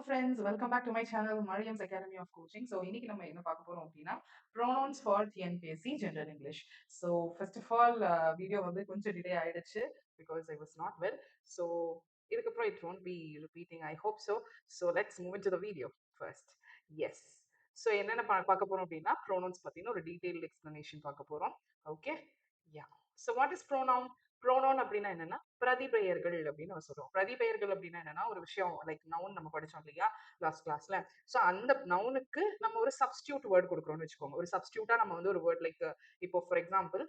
friends, welcome back to my channel Mariam's Academy of Coaching. So இன்னைக்கு நம்ம என்ன பார்க்க போறோம் அப்படின்னா pronouns for TNPSC General English. So first of all video வந்து கொஞ்சம் டிலே ஆயிடுச்சு because I was not well. So இதுக்கப்புறம் it won't be repeating, I hope so. So let's move into the video first. Yes. So என்னென்ன பார்க்க போறோம் அப்படின்னா pronouns பத்தின ஒரு detailed explanation பார்க்க போறோம். Okay? Yeah. So what is pronoun? Pronoun அப்படின்னா என்னன்னா பிரதிபெயர்கள் அப்படின்னு நம்ம சொல்றோம். பிரதிபெயர்கள் அப்படின்னா என்னன்னா ஒரு விஷயம் லைக் நவுன் நம்ம படிச்சோம் இல்லையா லாஸ்ட் கிளாஸ்ல. ஸோ அந்த நவுனுக்கு நம்ம ஒரு சப்ஸ்டியூட் வேர்ட் கொடுக்குறோம்னு வச்சுக்கோங்க. ஒரு சப்ஸ்டியூட்டா நம்ம வந்து ஒரு வேர்ட் லைக் இப்போ ஃபார் எக்ஸாம்பிள்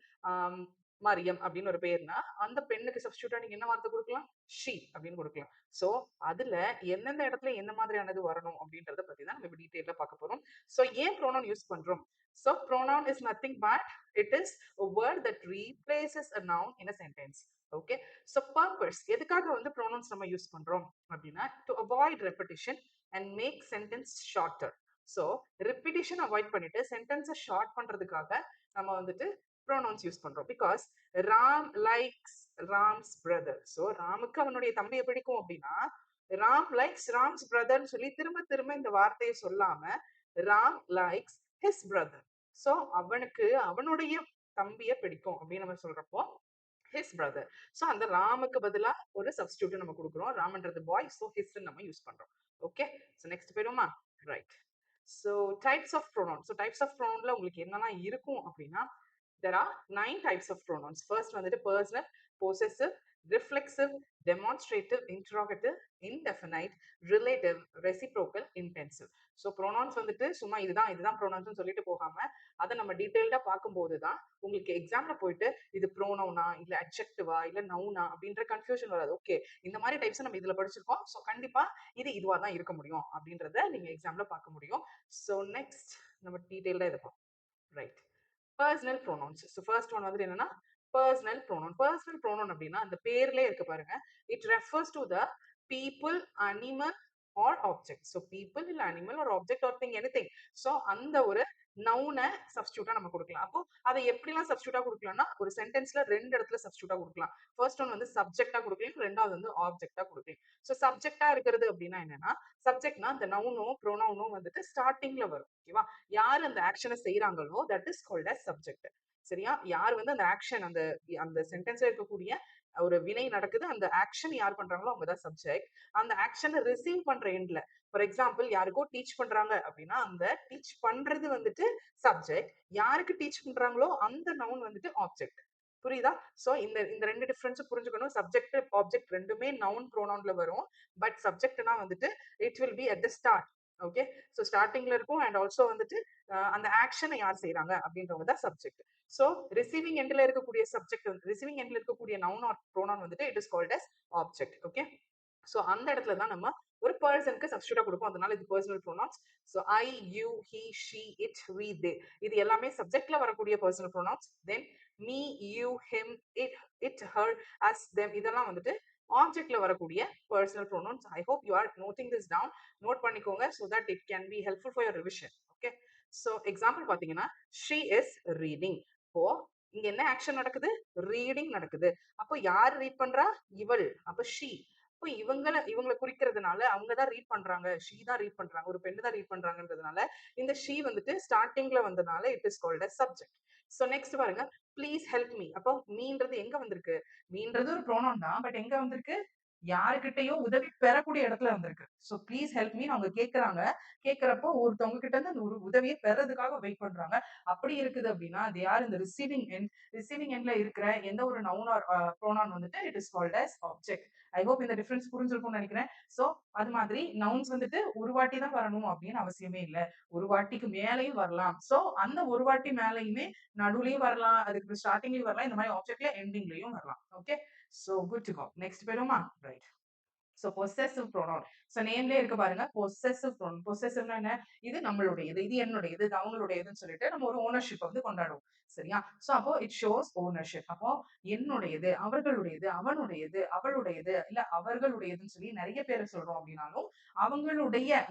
மரியம் அப்படின்னு ஒரு பேர்னா அந்த பெண்ணுக்கு சப்ஸ்டியூட்டா நீங்க என்ன வார்த்தை கொடுக்கலாம்? ஷீ அப்படின்னு கொடுக்கலாம். ஸோ அதுல எந்தெந்த இடத்துல எந்த மாதிரியானது வரணும் அப்படின்றத பத்தி தான் நம்ம டீட்டெயிலா பார்க்க போறோம். ஸோ ஏன் ப்ரோனவுன் யூஸ் பண்றோம்? So pronoun is nothing but it is a word that replaces a noun in a sentence. Okay. So purpose எதுக்காக வந்து pronouns நம்ம யூஸ் பண்றோம் அப்படின்னா to avoid repetition and make sentence shorter. So repetition avoid பண்ணிட்டு sentence short பண்றதுக்காக நம்ம வந்துட்டு pronouns use பண்றோம். Because Ram likes Ram's brother. So ராமுக்கு அவனுடைய தம்பியை பிடிக்கும் அப்படின்னா ராம் லைக்ஸ் ராம்ஸ் பிரதர்னு சொல்லி திரும்ப திரும்ப இந்த வார்த்தையை சொல்லாம Ram likes his brother. So அவனுக்கு அவனுடைய தம்பிய பிடிக்கும் அப்படின்னு நம்ம சொல்றப்போ his brother. So அந்த ராமுக்கு பதிலா ஒரு சப்ஸ்டிடியூட் நம்ம கொடுக்குறோம். ராம்ன்றது பாய், so his நம்ம யூஸ் பண்றோம். ஓகே. So next போயிடுமா? Right. So types of pronouns. So types of pronounல உங்களுக்கு என்னெல்லாம் இருக்கும் அப்படின்னா there are 9 types of pronouns. First வந்துட்டு personal, possessive, reflexive, demonstrative, interrogative, indefinite, relative, reciprocal, intensive. So pronouns வந்துட்டு சும்மா இதுதான் ப்ரோனவுன்ஸ் சொல்லிட்டு போகாம அதை நம்ம டீடைல்டா பார்க்கும்போது தான் உங்களுக்கு எக்ஸாம்ல போயிட்டு இது ப்ரோனவுனா இல்ல அட்ஜெக்டிவா இல்ல நவுனா அப்படின்ற கன்ஃபியூஷன் வராது. ஓகே, இந்த மாதிரி டைப்ஸ் நம்ம இதுல படிச்சிருக்கோம், ஸோ கண்டிப்பா இதுவா தான் இருக்க முடியும் அப்படின்றத நீங்க எக்ஸாம்ல பார்க்க முடியும். ஸோ நெக்ஸ்ட் நம்ம டீடைல்டா இதை பார்ப்போம். Right. Personal pronouns. So first one வந்துட்டு என்னன்னா பர்சனல் ப்ரோனவுன். பர்சனல் ப்ரோனவுன் அப்படின்னா அந்த பேர்லயே இருக்கு பாருங்க. It refers to the people, animal or object. So people இல்ல animal or object or thing, anything. So அந்த ஒரு நவுனை சப்ஸ்டியூட்டா நம்ம கொடுக்கலாம். அப்போ அதை எப்படிலாம் சப்ஸ்டியூட்டா கொடுக்கலாம்னா ஒரு சென்டென்ஸ்ல ரெண்டு இடத்துல சப்ஸ்டியூட்டா கொடுக்கலாம். ஃபர்ஸ்ட் ஒன் வந்து சப்ஜெக்டா கொடுக்கலாம், ரெண்டாவது வந்து ஆப்ஜெக்டா கொடுக்கலாம். ஸோ சப்ஜெக்டா இருக்கிறது அப்படின்னா என்னன்னா சப்ஜெக்ட்னா அந்த நவுனோ ப்ரோனவுனோ வந்துட்டு ஸ்டார்டிங்ல வரும். ஓகேவா? யார் அந்த ஆக்ஷனை செய்யறாங்களோ that is called as subject. சரியா? யார் வந்து அந்த ஆக்ஷன் அந்த அந்த சென்டென்ஸ்ல இருக்கக்கூடிய ஒரு வினை நடக்குது, அந்த ஆக்ஷன் யார் பண்றாங்களோ அவங்கதான் சப்ஜெக்ட். அந்த ஆக்ஷனை ரிசீவ் பண்ற எண்ட்ல ஃபார் எக்ஸாம்பிள் யாருக்கோ டீச் பண்றாங்க அப்படின்னா அந்த டீச் பண்றது வந்துட்டு சப்ஜெக்ட். யாருக்கு டீச் பண்றாங்களோ அந்த நவுன் வந்துட்டு ஆப்ஜெக்ட். புரியுதா? சோ இந்த இந்த ரெண்டு டிஃபரன்ஸ் புரிஞ்சுக்கணும். சப்ஜெக்ட் ஆப்ஜெக்ட் ரெண்டுமே நவுன் ப்ரோனவுன்ல வரும். பட் சப்ஜெக்ட்னா வந்துட்டு it will be at the start. Okay. So ஸ்டார்டிங்ல இருக்கும் அண்ட் ஆல்சோ வந்துட்டு அந்த ஆக்ஷனை யார் செய்யறாங்க அப்படின்றவங்க தான் சப்ஜெக்ட். ஸோ ரிசீவிங் எண்ட்ல இருக்கக்கூடிய சப்ஜெக்ட் வந்து ரிசீவிங் எண்ட்ல இருக்கக்கூடிய நவுன் ஆர் ப்ரோனவுன் வந்துட்டு it is called as object. Okay. So அந்த இடத்துல தான் நம்ம ஒரு பர்சனுக்கு சப்ஸ்டியூட்டா கொடுப்போம். அதனால இது personal pronouns. So I, you, he, she, it, we, they இது எல்லாமே சப்ஜெக்ட்ல வரக்கூடிய personal pronouns. Then me, you, him, it, her, us, them இதெல்லாம் வந்துட்டு ஆப்ஜெக்ட்ல வரக்கூடிய personal pronouns. I hope you are noting this down. Note பண்ணிக்கோங்க so that it can be helpful for your revision. Okay. So example பாத்தீங்கன்னா she is reading. இப்போ இங்க என்ன action நடக்குது? ரீடிங் நடக்குது. அப்போ யார் ரீட் பண்றா? இவள். அப்போ she. இப்போ இவங்களை குறிக்கிறதுனால அவங்க தான் ரீட் பண்றாங்க, ஷீ தான் ரீட் பண்றாங்க, ஒரு பெண்ணு தான் ரீட் பண்றாங்கன்றதுனால இந்த ஷீ வந்துட்டு ஸ்டார்டிங்ல வந்ததுனால it is called as subject. So next பாருங்க, ப்ளீஸ் ஹெல்ப் மீ. அப்போ மீன்றது எங்க வந்திருக்கு? மீன்றது ஒரு ப்ரோனவுன் தான், பட் எங்க வந்திருக்கு? யாருக்கிட்டையும் உதவி பெறக்கூடிய இடத்துல வந்திருக்கு. ஸோ ப்ளீஸ் ஹெல்ப் மீ அவங்க கேட்கறாங்க. கேட்கறப்போ ஒருத்தவங்க கிட்ட இருந்து அந்த ஒரு உதவியை பெறதுக்காக வெயிட் பண்றாங்க. அப்படி இருக்குது அப்படின்னா அது யார்? இந்த ரிசீவிங் எண்ட். ரிசீவிங் எண்ட்ல இருக்கிற எந்த ஒரு நவுன் ஆர் ப்ரோனவுன் வந்துட்டு it is called as object. I hope இந்த டிஃபரன்ஸ் புரிஞ்சிருக்கும்னு நினைக்கிறேன். சோ அது மாதிரி நவுன்ஸ் வந்துட்டு ஒரு வாட்டி தான் வரணும் அப்படின்னு அவசியமே இல்லை. ஒரு வாட்டிக்கு மேலையும் வரலாம். சோ அந்த ஒரு வாட்டி மேலையுமே நடுவுலயும் வரலாம், அதுக்கு ஸ்டார்டிங்லயும் வரலாம், இந்த மாதிரி ஆப்ஜெக்ட்ல எண்டிங்லயும் வரலாம். Okay. So good to go. Next போயிடுமா? Right. So possessive pronoun. So நேம்லயே இருக்கு பாருங்க, பொசெசிவ் ப்ரோனவுன். பொசெசிவ்னா என்ன? இது நம்மளுடையது, இது என்னுடையது, இது அவங்களுடையதுன்னு சொல்லிட்டு நம்ம ஒரு ஓனர்ஷிப் வந்து கொண்டாடுவோம். சரியா? சோ அப்போ இட் ஷோஸ் ஓனர்ஷிப். அப்போ என்னுடையது, அவர்களுடையது, அவனுடையது, அவளுடையது, இல்ல அவர்களுடையதுன்னு சொல்லி நிறைய பேரை சொல்றோம் அப்படின்னாலும்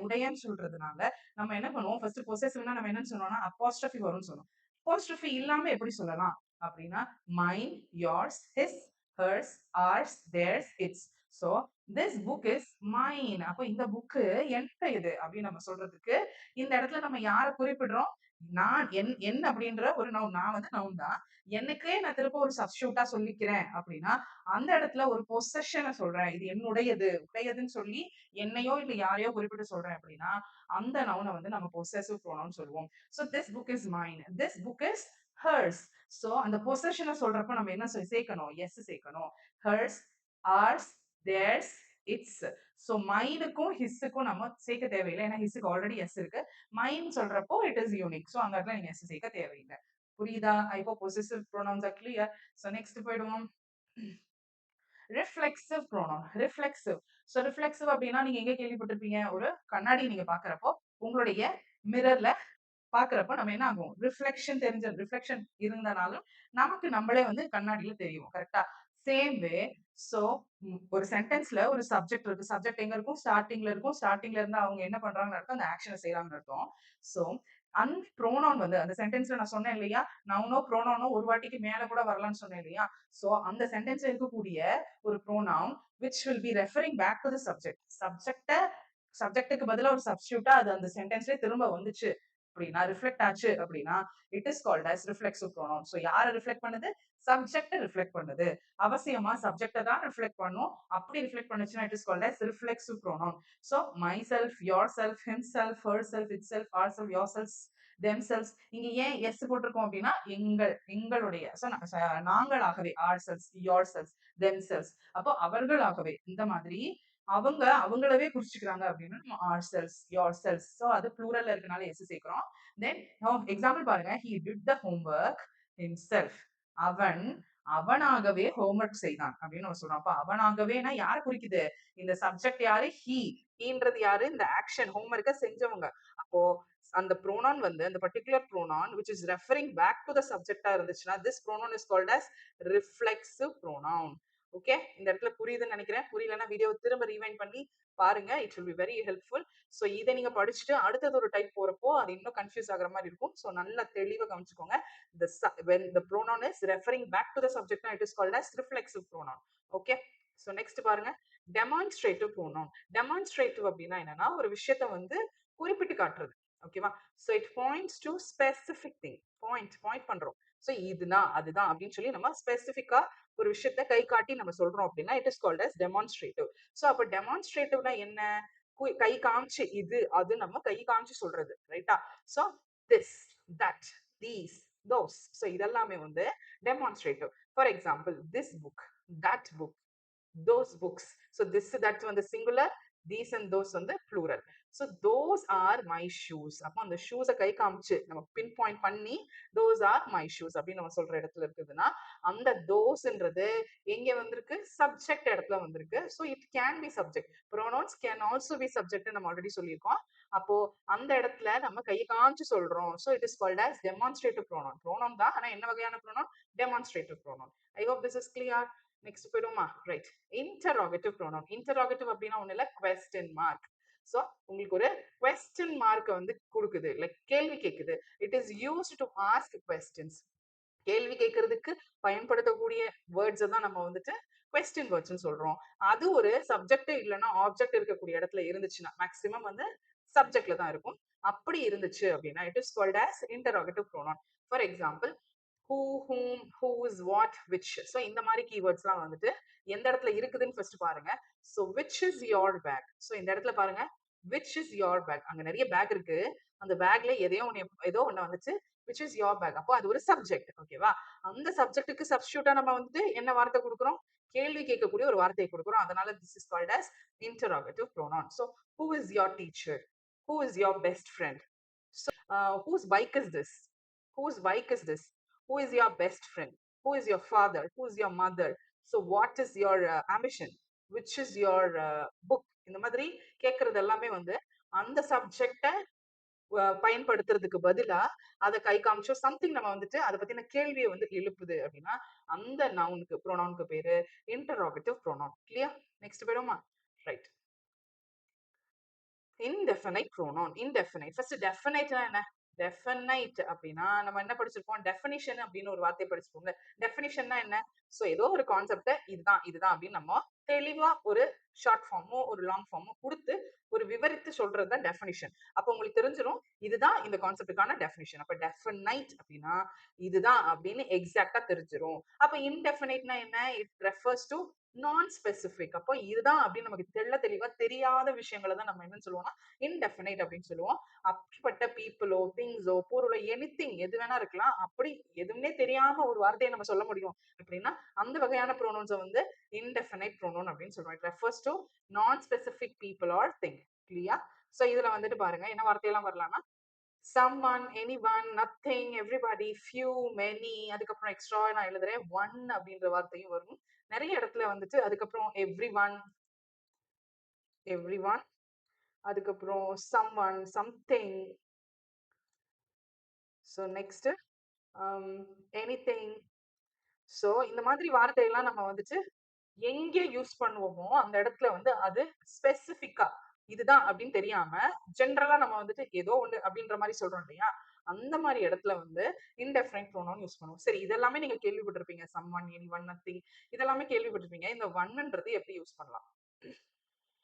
உடையன்னு சொல்றதுனால நம்ம என்ன பண்ணுவோம்? ஃபர்ஸ்ட் பொசெசிவ்னா நம்ம என்னன்னு சொன்னோம்னா அப்போஸ்ட்ரோபி வரும்னு சொன்னோம். அப்போஸ்ட்ரோபி இல்லாம எப்படி சொல்லலாம் அப்படின்னா mine, yours, his, hers, ours, theirs, its. So this book is mine. அப்போ இந்த புக்கு என்னுடையது அப்படின்னு நம்ம சொல்றதுக்கு இந்த இடத்துல நம்ம யாரை குறிப்பிடுறோம்? நான் என் அப்படின்ற ஒரு நவுன். நான் வந்து நவுன் தான். எனக்கே நான் திரும்ப ஒரு சப்ஸ்டியூட்டா சொல்லிக்கிறேன் அப்படின்னா அந்த இடத்துல ஒரு பொசஷனை சொல்றேன். இது என்னுடையது, உடையதுன்னு சொல்லி என்னையோ இல்ல யாரையோ குறிப்பிட்டு சொல்றேன் அப்படின்னா அந்த நவுனை வந்து நம்ம பொசசிவ் ப்ரோனவுன் சொல்லுவோம். So this book is mine, this book is hers. So அந்த பொசஷனை சொல்றப்ப நம்ம என்ன சேர்க்கணும்? எஸ் சேர்க்கணும். Hers, ours, theirs, its. So மைனுக்கும் ஹிஸ்ஸுக்கும் நம்ம சேர்க்க தேவையில்லை. ஏன்னா ஹிஸ்ஸுக்கு ஆல்ரெடி எஸ் இருக்கு. மைன் சொல்றப்போ இட் இஸ் யூனிக். ஸோ அந்த இடத்துல நீங்க எஸ் சேர்க்க தேவையில்லை. புரியுதா? I hope possessive pronouns are clear. So next போயிடுவோம். Reflexive pronoun. Reflexive. So reflexive அப்படின்னா நீங்க எங்க கேள்விப்பட்டிருப்பீங்க? ஒரு கண்ணாடி நீங்க பாக்குறப்போ உங்களுடைய மிரர்ல பாக்குறப்ப நம்ம என்ன ஆகும்? ரிஃப்ளெக்ஷன் ரிஃப்ளெக்ஷன் இருந்தனாலும் நமக்கு நம்மளே வந்து கண்ணாடியில தெரியும். கரெக்டா? Same way. சோ ஒரு சென்டென்ஸ்ல ஒரு சப்ஜெக்ட் இருக்கு. சப்ஜெக்ட் எங்க இருக்கும்? ஸ்டார்டிங்ல இருக்கும். ஸ்டார்டிங்ல இருந்து அவங்க என்ன பண்றாங்கன்னு அர்த்தம். அந்த ஆக்ஷனை செய்யறாங்கன்னு அர்த்தம். சோ அந்த ப்ரோனவுன் வந்து அந்த சென்டென்ஸ்ல நான் சொன்னேன் இல்லையா? நவுனோ ப்ரோனவுனோ ஒரு வாட்டிக்கு மேல கூட வரலாம்னு சொன்னேன் இல்லையா? சோ அந்த சென்டென்ஸ்ல இருக்கக்கூடிய ஒரு pronoun which will be referring back to the subject. சப்ஜெக்ட்டுக்கு பதிலா ஒரு சப்ஸ்டியூட்டா அது அந்த சென்டென்ஸ்ல திரும்ப வந்துச்சு அப்படின்னா ரிஃப்ளெக்ட் ஆச்சு அப்படின்னா it is called as reflexive pronoun. So யாரை ரிஃப்ளெக்ட் பண்ணுது? சப்ஜெக்ட் ரிஃப்ளெக்ட் பண்ணுது. அவசியமா சப்ஜெக்ட தான் ரிஃப்ளெக்ட் பண்ணும். அப்படி ரிஃப்ளெக்ட் பண்ணுச்சுன்னா it is called as reflexive pronoun. So myself, yourself, himself, herself, itself, ourself, yourself, themselves. இங்க ஏன் எஸ் போட்டிருக்கோம் அப்படின்னா எங்களுடைய நாங்களாகவே, ourselves, yourselves, themselves. அப்போ அவர்களாகவே இந்த மாதிரி அவங்களவே குறிச்சுக்கிறாங்க அப்படின்னா நம்ம R cells, yourselves. So அது ப்ளூரல்ல இருக்கனால எஸ் சேர்க்கிறோம். தென் எக்ஸாம்பிள் பாருங்க. He did the homework himself. அவன் அவனாகவே ஹோம்ஒர்க் செய்தான் அப்படின்னு நம்ம சொல்றோம். அப்ப அவனாகவேனா யாரை குறிக்குது? இந்த சப்ஜெக்ட் யாரு? ஹீன்றது யாரு? இந்த ஆக்ஷன் ஹோம்ஒர்க்க செஞ்சவங்க. அப்போ அந்த ப்ரோனான் வந்து அந்த particular ப்ரோனான் which is referring back to the subject இருந்துச்சுன்னா this pronoun is called as reflexive pronoun. Okay, இந்த இடத்துல புரியுதுன்னு நினைக்கிறேன். புரியலன்னா வீடியோ திரும்ப ரீவைண்ட் பண்ணி பாருங்க. It will be very helpful. So இதை நீங்க படிச்சுட்டு அடுத்தது ஒரு டைப் போறப்போ அது இன்னும் கன்ஃபியூஸ் ஆகுற மாதிரி இருக்கும். ஸோ நல்லா தெளிவாக கவனிச்சுக்கோங்க. when the pronoun is referring back to the subject, it is called as reflexive pronoun. Okay, so next பாருங்க. Demonstrative pronoun. டெமான்ஸ்ட்ரேட்டிவ் அப்படின்னா என்னன்னா ஒரு விஷயத்த வந்து குறிப்பிட்டு காட்டுறது. ஓகேவா? So it points to specific thing. Point பண்றோம். ஸோ இதுதான் அதுதான் அப்படின்னு சொல்லி நம்ம ஸ்பெசிபிக்கா ஒரு விஷயத்த கை காட்டி நம்ம சொல்றோம் அப்படின்னா it is called as demonstrative. So அப்ப டெமான்ஸ்ட்ரேட்டிவ்னா என்ன? கை காமிச்சு இது அது நம்ம கை காமிச்சு சொல்றது. ரைட்டா? So this, that, these, those. So இதெல்லாமே வந்து demonstrative. For example this book, that book, those books. So this, that வந்து singular, these and those வந்து plural. So those are my shoes. அப்போ அந்த ஷூஸ கை காமிச்சு நம்ம பின் பாயிண்ட் பண்ணி those are my shoes அப்படின்னு நம்ம சொல்ற இடத்துல இருக்குதுன்னா அந்த தோஸ்ன்றது எங்க வந்திருக்கு? சப்ஜெக்ட் இடத்துல வந்திருக்கு. So it can be subject. Pronouns can also be subject நம்ம ஆல்ரெடி சொல்லியிருக்கோம். அப்போ அந்த இடத்துல நம்ம கையை காமிச்சு சொல்றோம். So it is called as demonstrative pronoun. Pronoun தான், ஆனா என்ன வகையான pronoun? Demonstrative pronoun. I hope this is clear. Next போயிடுமா? ரைட். Interrogative pronoun. இன்டரோகேட்டிவ் அப்படின்னா ஒண்ணு இல்ல, கொஸ்டின் மார்க். சோ உங்களுக்கு ஒரு கொஸ்டின் மார்க் வந்து கொடுக்குது, லைக் கேள்வி கேக்குது. It is used to ask questions. கேள்வி கேட்கறதுக்கு பயன்படுத்தக்கூடிய வேர்ட்ஸ் தான் நம்ம வந்துட்டு கொஸ்டின் வேர்ட்ஸ் சொல்றோம். அது ஒரு சப்ஜெக்ட் இல்லைன்னா ஆப்ஜெக்ட் இருக்கக்கூடிய இடத்துல இருந்துச்சுன்னா மேக்சிமம் வந்து சப்ஜெக்ட்ல தான் இருக்கும். அப்படி இருந்துச்சு அப்படின்னா it is called as interrogative pronoun. For example who, whom, whose, what, which. So இந்த மாதிரி கீவேர்ட்ஸ்லாம் வந்துட்டு எந்த இடத்துல இருக்குதுன்னு ஃபர்ஸ்ட் பாருங்க. So which is your bag. So இந்த இடத்துல பாருங்க, which is your bag. அங்க நிறைய பேக் இருக்கு. அந்த பேக்ல ஏதோ ஒண்ணு வந்துச்சு which is your bag. அப்போ அது ஒரு சப்ஜெக்ட். ஓகேவா? அந்த சப்ஜெக்ட்டுக்கு சப்ஸ்டியூட்டா நம்ம வந்துட்டு என்ன வார்த்தை கொடுக்குறோம்? கேள்வி கேட்கக்கூடிய ஒரு வார்த்தையை கொடுக்குறோம். அதனால this is called as interrogative pronoun. So who is your teacher? Who is your best friend? So whose bike is this? Whose bike is this? Who is your best friend? Who is your father? Who is your mother? So what is your ambition? Which is your book? இந்த மாதிரி கேட்கறது எல்லாமே வந்து அந்த சப்ஜெக்ட பயன்படுத்துறதுக்கு பதிலா அதை கை காமிச்சோ something நம்ம வந்துட்டு அதை பத்தின கேள்வியை வந்து எழுப்புது அப்படின்னா அந்த நவுனுக்கு ப்ரோனவுனுக்கு பேரு இன்டரோகேட்டிவ் ப்ரோனவுன். கிளியர்? நெக்ஸ்ட் போயிடுமா? Right. Indefinite pronoun. Indefinite. First டெஃபினைட்னா என்ன? டெஃபினைட் அப்படின்னா நம்ம என்ன படிச்சிருப்போம்? டெஃபினிஷன் அப்படின்னு ஒரு வார்த்தை படிச்சிருப்போம்ல. டெஃபினிஷன்னா என்ன? சோ ஏதோ ஒரு கான்செப்ட இதுதான் அப்படின்னு நம்ம தெளிவா ஒரு ஷார்ட் ஃபார்மோ ஒரு லாங் ஃபார்மோ கொடுத்து ஒரு விவரித்து சொல்றது தான் டெஃபினிஷன். அப்போ உங்களுக்கு தெரிஞ்சிடும் இதுதான் இந்த கான்செப்டுக்கான டெஃபினிஷன். அப்ப டெஃபினைட் அப்படின்னா இதுதான் அப்படின்னு எக்ஸாக்டா தெரிஞ்சிடும். அப்ப இன்டெஃபினைட்னா என்ன? இட் ரெஃபர்ஸ் டு நான் ஸ்பெசிபிக். அப்போ இதுதான் அப்படின்னு நமக்கு தெளிவா தெரியாத விஷயங்களை தான் நம்ம என்னன்னு சொல்லுவோம்னா இன்டெஃபினைட் அப்படின்னு சொல்லுவோம். அப்படிப்பட்ட பீப்புளோ திங்ஸோ பொருளோ எனிதிங் எது வேணா இருக்கலாம். அப்படி எதுவுமே தெரியாம ஒரு வார்த்தையை நம்ம சொல்ல முடியும் அப்படின்னா அந்த வகையான ப்ரோனவுன்ஸை வந்து indefinite pronoun அப்படின்னு சொல்றோம். It refers to non-specific people or thing. கிளியா? சோ இதுல வந்துட்டு பாருங்க என்ன வார்த்தையெல்லாம் வரலாம்னா someone, anyone, nothing, everybody, few, many, அதுக்கப்புறம் எக்ஸ்ட்ரா நான் எழுதுறேன் one அப்படின்ற வார்த்தையும் வரும். நிறைய இடத்துல வந்துட்டு அதுக்கப்புறம் everyone, அதுக்கப்புறம் someone, something. So next anything. So இந்த மாதிரி வார்த்தையெல்லாம் நம்ம வந்துட்டு எங்க யூஸ் பண்ணுவோமோ அந்த இடத்துல வந்து அது ஸ்பெசிபிக்கா இதுதான் அப்படின்னு தெரியாம ஜென்ரலா நம்ம வந்துட்டு ஏதோ ஒண்ணு அப்படின்ற மாதிரி சொல்றோம் இல்லையா? அந்த மாதிரி இடத்துல வந்து இன்டெஃபினைட் ப்ரோனவுன் யூஸ் பண்ணுவோம். சரி, இதெல்லாமே நீங்க கேள்விப்பட்டிருப்பீங்க. Someone, anyone, nothing, இதெல்லாமே கேள்விப்பட்டிருப்பீங்க. இந்த ஒன்ன்றது எப்படி யூஸ் பண்ணலாம்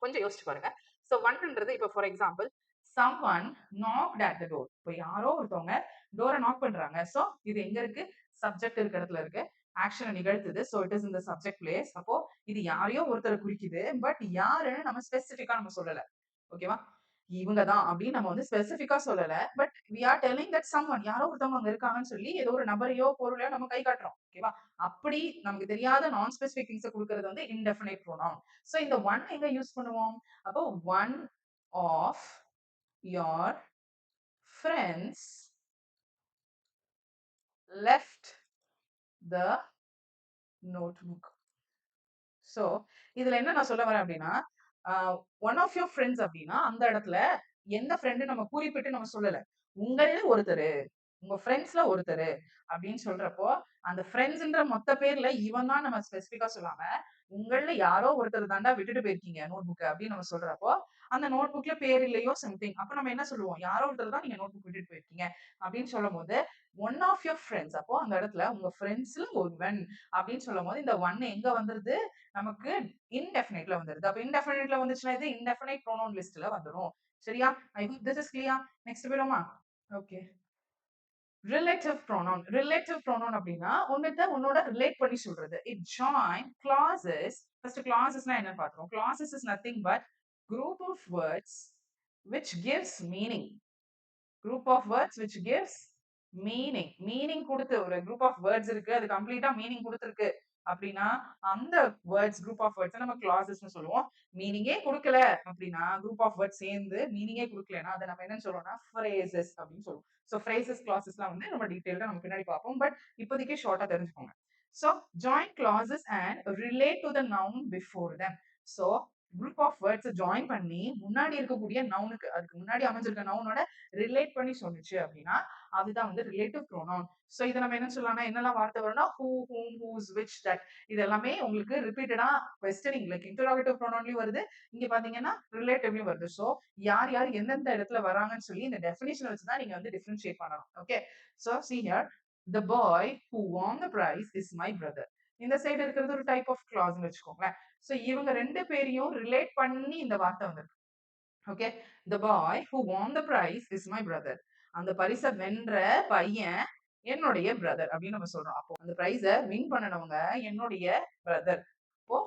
கொஞ்சம் யோசிச்சு பாருங்க. சோ ஒன்ன்றது இப்ப for example someone knocked at the door. இப்போ யாரோ ஒருத்தவங்க டோரை நாக் பண்றாங்க. சோ இது எங்க இருக்கு? சப்ஜெக்ட் இருக்க இடத்துல இருக்கு. ஆக்ஷனை நிகழ்த்துது. So it is in the subject place. அப்போ இது யாரையோ ஒருத்தரை குறிக்குது. பட் யாருன்னு நம்ம ஸ்பெசிபிக்கா நம்ம சொல்லல. ஓகேவா? இவங்க தான் அப்படின்னு நம்ம வந்து ஸ்பெசிபிக்கா சொல்லல. But we are telling that someone யாரோ ஒருத்தவங்க அங்க இருக்காங்கன்னு சொல்லி ஏதோ ஒரு நபரையோ பொருளையோ நம்ம கை காட்டுறோம். ஓகேவா? அப்படி நமக்கு தெரியாத நான் ஸ்பெசிபிக் திங்ஸ் கொடுக்கறது வந்து இன்டெஃபினைட் ப்ரோனவுன். சோ இந்த ஒன் எங்க யூஸ் பண்ணுவோம்? அப்போ one of your friends left the notebook. So இதுல என்ன நான் சொல்ல வரேன் அப்படின்னா ஒன் ஆஃப் யோர் ஃப்ரெண்ட்ஸ் அப்படின்னா அந்த இடத்துல எந்த ஃப்ரெண்டு நம்ம குறிப்பிட்டு நம்ம சொல்லல. உங்கள ஒருத்தர், உங்க ஃப்ரெண்ட்ஸ்ல ஒருத்தர் அப்படின்னு சொல்றப்போ அந்த ஃப்ரெண்ட்ஸ்ன்ற மொத்த பேர்ல இவன் தான் நம்ம ஸ்பெசிபிக்கா சொல்லாம உங்கள யாரோ ஒருத்தர் தாண்டா விட்டுட்டு போயிருக்கீங்க நோட் புக் அப்படின்னு நம்ம சொல்றப்போ அந்த நோட் புக்ல பேர் இல்லையோ சம்திங் அப்ப நம்ம என்ன சொல்லுவோம்? யாரோ ஒருத்தர் தான் நீங்க நோட் புக் விட்டுட்டு போயிருக்கீங்க அப்படின்னு சொல்லும் போது ஒன் ஆஃப் யோர் ஃப்ரெண்ட்ஸ், அப்போ அந்த இடத்துல உங்க ஃப்ரெண்ட்ஸ்ல ஒருவன் அப்படின்னு சொல்லும் போது இந்த ஒன் எங்க வந்துருது? நமக்கு இன்டெஃபினைட்ல வந்துருது. அப்ப இன்டெஃபினைட்ல வந்துச்சுன்னா இது இன்டெஃபினைட் ப்ரோனவுன் லிஸ்ட்ல வந்துரும். சரியா? ஐ hope this is clear. Next போயிடுமா? ஓகே. ரிலேட்டிவ் ப்ரோனவுன் அப்படின்னா உன்னோட ரிலேட் பண்ணி சொல்றது. It join classes. ஃபர்ஸ்ட் கிளாஸஸ்னா என்ன பார்த்தோம்? Classes is nothing but group of words which gives meaning. Group of words which gives meaning கொடுத்து ஒரு குரூப் ஆஃப் வேர்ட்ஸ் இருக்கு, அது கம்ப்ளீட்டா மீனிங் கொடுத்துருக்கு அப்படின்னா அந்த வேர்ட்ஸ் குரூப் ஆஃப் வேர்ட்ஸ் நம்ம கிளாஸஸ்னு சொல்லுவோம். மீனிங்கே கொடுக்கல அப்படின்னா குரூப் ஆஃப் வேர்ட்ஸ் சேர்ந்து மீனிங்கே கொடுக்கலன்னா அதை நம்ம என்ன சொல்றோம்னா ஃப்ரேசஸ் அப்படின்னு சொல்லுவோம். ஸோ ஃப்ரேசஸ் கிளாஸஸ்லாம் வந்து நம்ம டீடைல்டா நம்ம பின்னாடி பார்ப்போம். பட் இப்போதைக்கு ஷார்ட்டா தெரிஞ்சுக்கோங்க. So join classes and relate to the noun before them. So group of words join பண்ணி முன்னாடி இருக்கக்கூடிய நவுனுக்கு அதுக்கு முன்னாடி அமைஞ்சிருக்க நவுனோட ரிலேட் பண்ணி சொன்னிச்சு அப்படின்னா அதுதான் வந்து ரிலேட்டிவ் ப்ரோனவுன். சோ இதை நம்ம என்ன சொல்லலாம்னா என்னெல்லாம் வார்த்தை வரும்னா who, whom, whose, which, that. இது எல்லாமே உங்களுக்கு ரிப்பீட்டடா கொஸ்டினிங் லைக் இன்டராகேட்டிவ் ப்ரோனவுன்லயும் வருது, இங்க பாத்தீங்கன்னா ரிலேட்டிவ்லயும் வருது. சோ யார் யார் எந்தெந்த இடத்துல வராங்கன்னு சொல்லி இந்த டெஃபினிஷன் வச்சு தான் நீங்க வந்து டிஃபரன்ஷியேட் பண்ணணும். Okay. So see here, the boy who won the prize is my brother. இந்த சைடு இருக்கிறது ஒரு டைப் ஆஃப் கிளாஸ்னு வச்சுக்கோங்களேன். சோ இவங்க ரெண்டு பேரையும் ரிலேட் பண்ணி இந்த வார்த்தை வந்திருக்கு. Okay. the boy who won the prize is my brother. அந்த பரிசை வென்ற பையன் என்னுடைய பிரதர் அப்படின்னு நம்ம சொல்றோம். அப்போ அந்த பிரைஸ வின் பண்ணனவங்க என்னுடைய பிரதர். அப்போ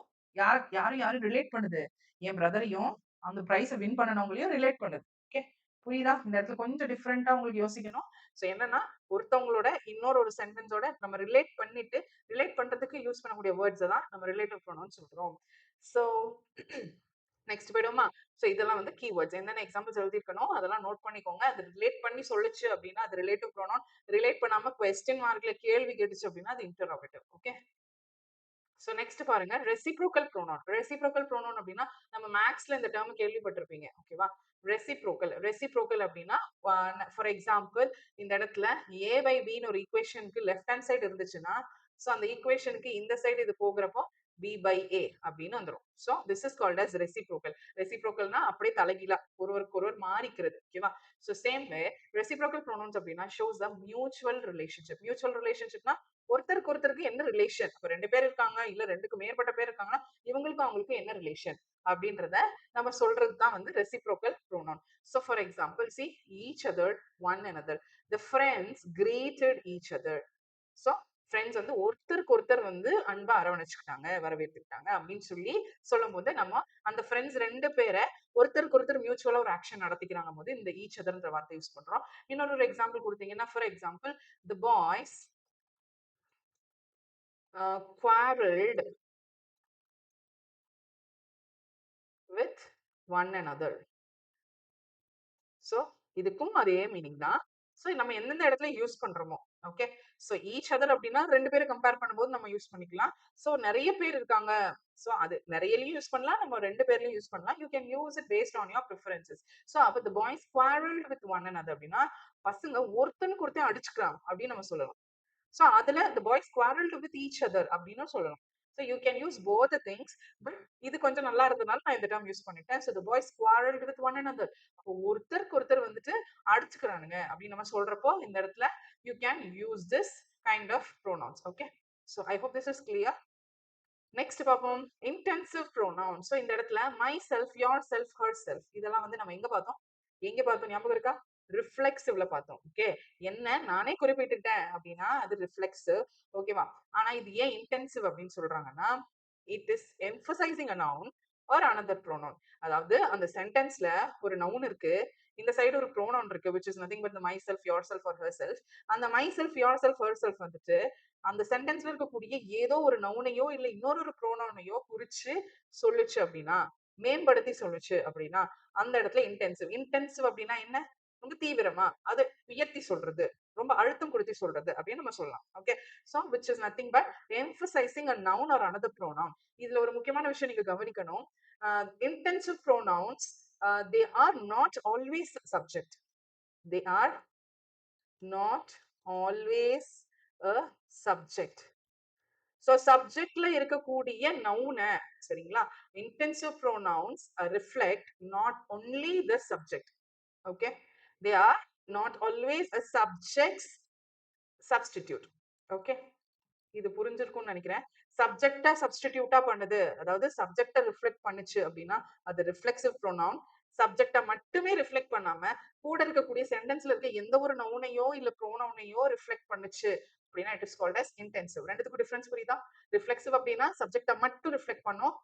யாரும் ரிலேட் பண்ணுது? என் பிரதரையும் அந்த பிரைஸ வின் பண்ணனவங்களையும் ரிலேட் பண்ணுது. ஓகே, புரியுதா? இந்த இடத்துல கொஞ்சம் டிஃப்ரெண்டா உங்களுக்கு யோசிக்கணும். சோ என்னன்னா ஒருத்தவங்களோட இன்னொரு ஒரு சென்டென்ஸோட நம்ம ரிலேட் பண்றதுக்கு யூஸ் பண்ணக்கூடிய வேர்ட்ஸ் தான் நம்ம ரிலேட்டிவ் ப்ரோனவுன் சொல்றோம். சோ நெக்ஸ்ட் போயிடுமா? சோ இதெல்லாம் வந்து கீவேர்ட்ஸ். என்னென்ன எக்ஸாம்பிள்ஸ் எழுதிருக்கணும் அதெல்லாம் நோட் பண்ணிக்கோங்க. அது ரிலேட் பண்ணி சொல்லுச்சு அப்படின்னா அது ரிலேட்டிவ் ப்ரோனவுன். ரிலேட் பண்ணாம கொஸ்டின் மார்க்ல கேள்வி கேட்டுச்சு அப்படின்னா அது இன்டராகேட்டிவ். ஓகே. சோ நெக்ஸ்ட் பாருங்க ரெசிப்ரோக்கல் ப்ரோனவுன். ரெசிப்ரோக்கல் ப்ரோனவுன் அப்படின்னா நம்ம மேக்ஸ்ல இந்த டேர்ம் கேள்விப்பட்டிருப்பீங்க. ஓகேவா? ரெசிப்ரோக்கல் அப்படின்னா ஃபார் எக்ஸாம்பிள் இந்த இடத்துல a by b ன்னு ஒரு ஈக்குவேஷனுக்கு லெஃப்ட் ஹேண்ட் சைடு இருந்துச்சுன்னா சோ அந்த ஈக்குவேஷனுக்கு இந்த சைடு இது போகிறப்போ பி பை ஏ அப்படின்னு வந்துடும். So this is called as reciprocal. ரெசிப்ரோக்கல்னா அப்படியே தலைகீழா ஒருவருக்கு ஒருவர் மாறிக்கிறது. ஓகேவா? So same way reciprocal pronouns அப்படின்னா shows the mutual relationship. Mutual ரிலேஷன்ஷிப்னா ஒருத்தருக்கு ஒருத்தருக்கு என்ன ரிலேஷன், இப்போ 2 பேர் இருக்காங்க இல்ல 2க்கு மேற்பட்ட பேர் இருக்காங்கன்னா இவங்களுக்கு அவங்களுக்கு என்ன ரிலேஷன் அப்படின்றத நம்ம சொல்றது தான் வந்து reciprocal pronoun. So for example C each other, one another, the friends greeted each other. So friends வந்து ஒருத்தருக்கு ஒருத்தர் வந்து அன்பா அரவணைச்சுக்கிட்டாங்க, வரவேற்றுக்கிட்டாங்க அப்படின்னு சொல்லி சொல்லும் போது நம்ம அந்த ஃப்ரெண்ட்ஸ் 2 பேரை ஒருத்தருக்கு ஒருத்தர் மியூச்சுவலா ஒரு ஆக்ஷன் நடத்திக்கிறாங்க போது இந்த ஈச் அதர்ன்ற வார்த்தை யூஸ் பண்றோம். இன்னொரு ஒரு எக்ஸாம்பிள் கொடுத்தீங்கன்னா for example the boys quarreled with one another. So இதுக்கும் அதே மீனிங் தான். ஸோ நம்ம எந்தெந்த இடத்துல யூஸ் பண்றோமோ ஓகே. ஸோ ஈச் அதர் அப்படின்னா 2 பேரை கம்பேர் பண்ணும்போது நம்ம யூஸ் பண்ணிக்கலாம். ஸோ நிறைய பேர் இருக்காங்க, ஸோ அது நிறையலையும் யூஸ் பண்ணலாம், நம்ம 2 பேர்லயும் யூஸ் பண்ணலாம். You can use it based on your preferences. So அப்போ the boys quarreled with one another அப்படின்னா பசங்க ஒருத்தனுக்கு ஒருத்தன் அடிச்சுக்கிறான் அப்படின்னு நம்ம சொல்லலாம். ஸோ அதுல the boys quarreled with each other அப்படின்னு சொல்லலாம். So you can use both the things. But இது கொஞ்சம் நல்லா இருந்ததுனால நான் இந்த டேர்ம் யூஸ் பண்ணிட்டேன். So the boys quarreled with one another. அப்போ ஒருத்தருக்கு ஒருத்தர் வந்துட்டு அடிச்சுக்கிறானுங்க அப்படின்னு நம்ம சொல்றப்போ இந்த இடத்துல you can use this kind of pronouns. Okay. So I hope this is clear. Next பார்ப்போம் இன்டென்சிவ் ப்ரோனவுன். ஸோ இந்த இடத்துல myself, yourself, herself இதெல்லாம் வந்து நம்ம எங்க பார்த்தோம் ஞாபகம் இருக்கா? ரிஃப்ளெக்சிவ்ல பார்த்தோம். ஓகே. என்ன நானே குறிப்பிட்டுட்டேன் அப்படின்னா அது ரிஃப்ளெக்சிவ். ஓகேவா? ஆனா இது ஏன் இன்டென்சிவ் அப்படின்னு சொல்றாங்கன்னா it is emphasising a noun R another pronoun. அதாவது அந்த சென்டென்ஸ்ல ஒரு நவுன் இருக்கு, இந்த சைடு ஒரு ப்ரோனவுன் இருக்கு which is nothing but the myself, yourself or herself. அந்த myself, yourself, herself வந்துட்டு அந்த சென்டென்ஸ்ல இருக்கக்கூடிய ஏதோ ஒரு நவுனையோ இல்ல இன்னொரு ஒரு ப்ரோனவுனையோ குறிச்சு சொல்லுச்சு அப்படின்னா, மேம்படுத்தி சொல்லுச்சு அப்படின்னா அந்த இடத்துல இன்டென்சிவ். இன்டென்சிவ் அப்படின்னா என்ன? ரொம்ப தீவிரமா அது உயர்த்தி சொல்றது, ரொம்ப அழுத்தம் கொடுத்து சொல்றது அப்படின்னு நம்ம சொல்லலாம். Okay. So which is nothing but emphasizing a noun or another pronoun. இதுல ஒரு முக்கியமான விஷயம் நீங்க கவனிக்கணும். Intensive pronouns they are not always subject. They are not always a subject. So சப்ஜெக்ட்ல இருக்கக்கூடிய நவுனை சரிங்களா intensive pronouns reflect not only the subject. Okay. They are not always a subjects substitute. Okay. இது புரிஞ்சிருக்கும்னு நினைக்கிறேன். சப்ஜெக்டா சப்ஸ்டிடியூட்டா பண்ணுது, அதாவது சப்ஜெக்ட ரிஃப்ளெக்ட் பண்ணுச்சு அப்படின்னா அது ரிஃப்ளெக்சிவ் ப்ரோனவுன். சப்ஜெக்டை மட்டுமே ரிஃப்ளெக்ட் பண்ணாம கூட இருக்கக்கூடிய சென்டென்ஸ்ல இருக்க எந்த ஒரு நவுனையோ இல்ல ப்ரோனவுனையோ ரிஃப்ளெக்ட் பண்ணுச்சு அப்படின்னா it is called as intensive. ரெண்டுத்துக்கும் டிஃபரன்ஸ் புரியுதா? ரிஃப்ளெக்சிவ் அப்படின்னா சப்ஜெக்டை மட்டும் ரிஃப்ளெக்ட் பண்ணும்,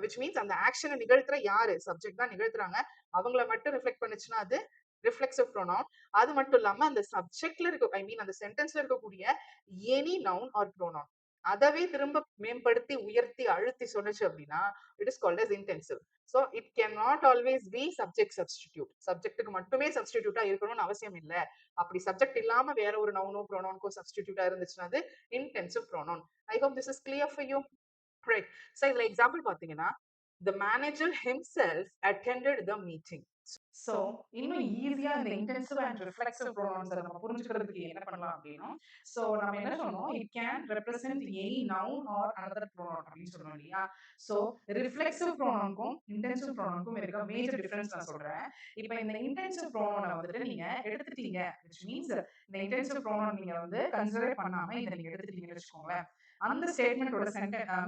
விச் மீன்ஸ் அந்த ஆக்ஷனை நிகழ்த்துற யாரு சப்ஜெக்ட் தான் நிகழ்த்துறாங்க, அவங்கள மட்டும் ரிஃப்ளெக்ட் பண்ணுச்சுன்னா அது ரிஃப்ளெக்சிவ் ப்ரோனவுன். அது மட்டும் இல்லாம அந்த சப்ஜெக்ட்ல இருக்க ஐ மீன் அந்த சென்டென்ஸ்ல இருக்கக்கூடிய எனி நவுன் ஆர் ப்ரோனவுன் அதவே திரும்ப மேம்படுத்தி உயர்த்தி அழுத்தி சொன்னுச்சு அப்படின்னா it is called as intensive. So it can not always be subject substitute. சப்ஜெக்ட்டுக்கு மட்டுமே சப்ஸ்டிடியூட்டா இருக்கணும்னு அவசியம் இல்லை. அப்படி சப்ஜெக்ட் இல்லாம வேற ஒரு நவுனோ ப்ரோனவுனுக்கோ சப்ஸ்டிடியூட்டா இருந்துச்சுன்னா அது intensive pronoun. I hope this is clear for you. Right. So இதுல எக்ஸாம்பிள் பாத்தீங்கன்னா the manager himself attended the meeting. ஸோ இன்னும் ஈஸியா இந்த இன்டென்சிவ் அண்ட் ரிஃப்ளெக்சிவ் ப்ரோனவுன்ஸை நம்ம புரிஞ்சுக்கிறதுக்கு என்ன பண்ணலாம் அப்படின்னா, ஸோ நம்ம என்ன சொன்னோம், it can represent any noun R another pronoun அப்படின்னு சொன்னோம் இல்லையா? ஸோ ரிஃப்ளெக்சிவ் ப்ரோனவுனுக்கும் இன்டென்சிவ் ப்ரோனவுனுக்கும் இருக்க மேஜர் டிஃபரன்ஸ் நான் சொல்றேன். இப்போ இந்த இன்டென்சிவ் ப்ரோனவுனை வந்துட்டு நீங்க எடுத்துட்டீங்க, which மீன்ஸ் இந்த இன்டென்சிவ் ப்ரோனவுன் நீங்க வந்து கன்சிடர் பண்ணாம இதை நீங்க எடுத்துட்டீங்கன்னு வச்சுக்கோங்களேன். அந்த ஸ்டேட்மெண்டோட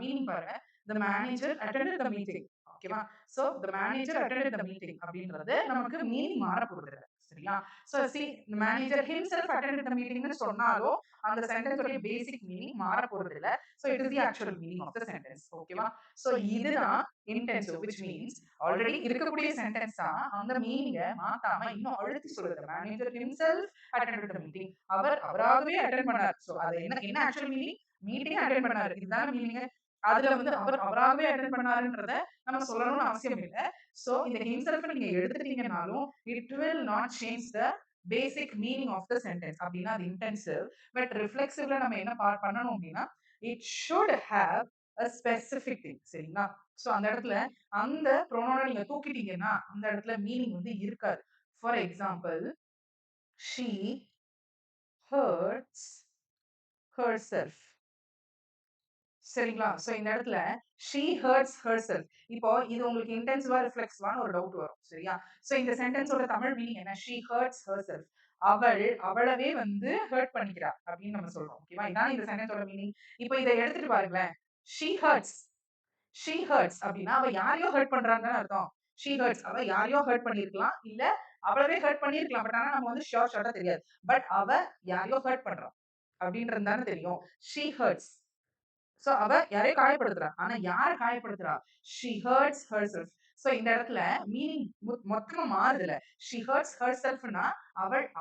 மீனிங் பாருங்க, the manager attended the meeting. ஓகேவா? So the manager attended the meeting அப்படின்றது நமக்கு மீனிங் மாற போறது இல்லை. சரியா? So see the manager himself attended the meeting னு சொன்னாலும் அந்த சென்டென்ஸோட பேசிக் மீனிங் மாற போறது இல்லை. So it is the actual meaning of the sentence. ஓகேவா? ஸோ இதுதான் இன்டென்சிவ், which means ஆல்ரெடி இருக்கக்கூடிய சென்டென்ஸ் தான் அந்த மீனிங்கை மாத்தாம இன்னும் அழுத்தி சொல்றது. manager himself attended the meeting. அவராகவே அட்டெண்ட் பண்ணார். ஸோ அது என்ன ஆக்சுவல் மீனிங்? மீட்டிங் அட்டெண்ட் பண்ணாரு, இதுதான மீனிங். அதுல வந்து அவராகவே அட்டெண்ட் பண்ணாருன்றத நம்ம சொல்லணும்னு அவசியம் இல்லை. சோ இந்த himself நீங்க எடுத்துட்டீங்கனாலும் it will not change the basic meaning of the sentence. அப்படின்னா அது இன்டென்சிவ். பட் ரிஃப்ளெக்சிவ்ல நம்ம என்ன பண்ணணும் அப்படின்னா it should have a specific thing. சரிங்களா? சோ அந்த இடத்துல அந்த ப்ரோனவுனை நீங்க தூக்கிட்டீங்கன்னா அந்த இடத்துல மீனிங் வந்து இருக்காது. For example, she hurts herself. சரிங்களா? சோ இந்த இடத்துல she hurts herself. இப்போ இது உங்களுக்கு இன்டென்சிவா, ரிஃப்ளெக்சிவான்னு ஒரு டவுட் வரும். சரியா? சோ இந்த சென்டென்ஸோட தமிழ் மீனிங் என்ன? she hurts herself. அவளவே வந்து ஹர்ட் பண்ணிக்கிறா அப்படின்னு நம்ம சொல்றோம். ஓகேவா? இதான் இந்த சென்டென்ஸோட மீனிங். இப்போ இத எடுத்துட்டு பாருங்களேன். she hurts. she hurts அப்படின்னா அவ யாரையோ ஹர்ட் பண்றான்னு தானே அர்த்தம். she hurts அவ யாரையோ ஹர்ட் பண்ணியிருக்கலாம். இல்ல அவளவே ஹர்ட் பண்ணியிருக்கலாம். பட் ஆனா நம்ம வந்து ஷார்ட்டா தெரியாது. பட் அவ யாரையோ ஹர்ட் பண்றா அப்படின்றது தானே தெரியும். she hurts. சோ அவ யாரையோ காயப்படுத்துறா. ஆனா யார காயப்படுத்துறா? She hurts herself. சோ இந்த இடத்துல மீனிங் மொத்தமா மாறுதுல. She hurts herselfனா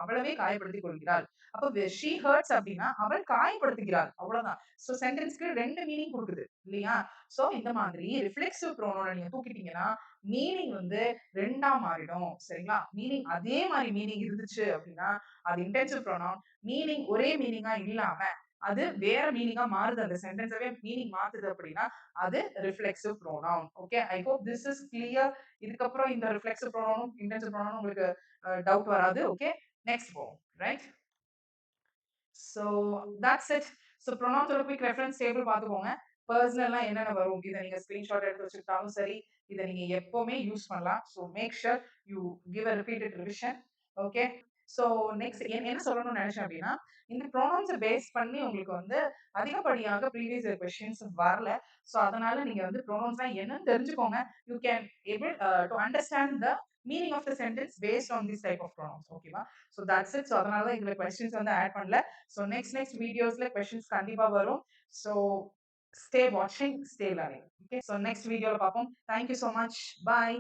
அவளவே காயப்படுத்திக் கொள்கிறாள். அப்ப she hurts அப்படின்னா அவள் காயப்படுத்துகிறாள். அவ்வளவுதான். சோ சென்டென்ஸ்க்கு 2 மீனிங் குடுக்குது. இல்லையா? சோ இந்த மாதிரி ரிஃப்ளெக்சிவ் ப்ரோனோன நீங்க தூக்கிட்டீங்கன்னா, மீனிங் வந்து 2ஆ மாறிடும். சரிங்களா? மீனிங் அதே மாரி மீனிங் இருந்துச்சு அப்படின்னா, அது இன்டென்சிவ் ப்ரோனவுன். மீனிங் ஒரே மீனிங்கா இல்லாம அது வேற மீனிங்கா மாறுது. அந்த சென்டென்ஸவே மீனிங் மாத்துது அப்படின்னா, அது reflexive pronoun. Okay. I hope this is clear. இதுக்கப்புறம் இந்த ரிஃப்ளெக்சிவ் ப்ரோனவுனும், இன்டென்சிவ் ப்ரோனவுனும் உங்களுக்கு டவுட் வராது. ஓகே. நெக்ஸ்ட் போவோம். Right? So that's it. So ப்ரோனவுன்ஸோட குயிக் ரெஃபரன்ஸ் டேபிள் பார்த்துக்கோங்க. பெர்சனலா என்னென்ன வரும்? இத நீங்க ஸ்கிரீன்ஷாட் எடுத்து வச்சுக்கிட்டாலும் சரி, இத நீங்க எப்பவுமே யூஸ் பண்ணலாம். So make sure you give a repeated revision. Okay. So next என்ன சொல்லணும்னு நினைச்சேன் அப்படின்னா, இந்த ப்ரோனவுன்ஸ பேஸ் பண்ணி உங்களுக்கு வந்து அதிகப்படியாக ப்ரீவியஸ் இயர் கொஸ்டின்ஸ் வரல. சோ அதனால நீங்க வந்து ப்ரோனவுன்ஸ்னா என்னன்னு தெரிஞ்சுக்கோங்க. You can able to understand the meaning of the sentence based on this type of pronouns. ஓகேவா? So that's it. சோ அதனால தான் இதுல கொஸ்டின்ஸ் வந்து ஆட் பண்ணல. ஸோ நெக்ஸ்ட் வீடியோஸ்ல கொஸ்டின்ஸ் கண்டிப்பா வரும். ஸோ ஸ்டே வாட்சிங், stay learning. Okay. So next வீடியோல பார்ப்போம். Thank you so much. பாய்.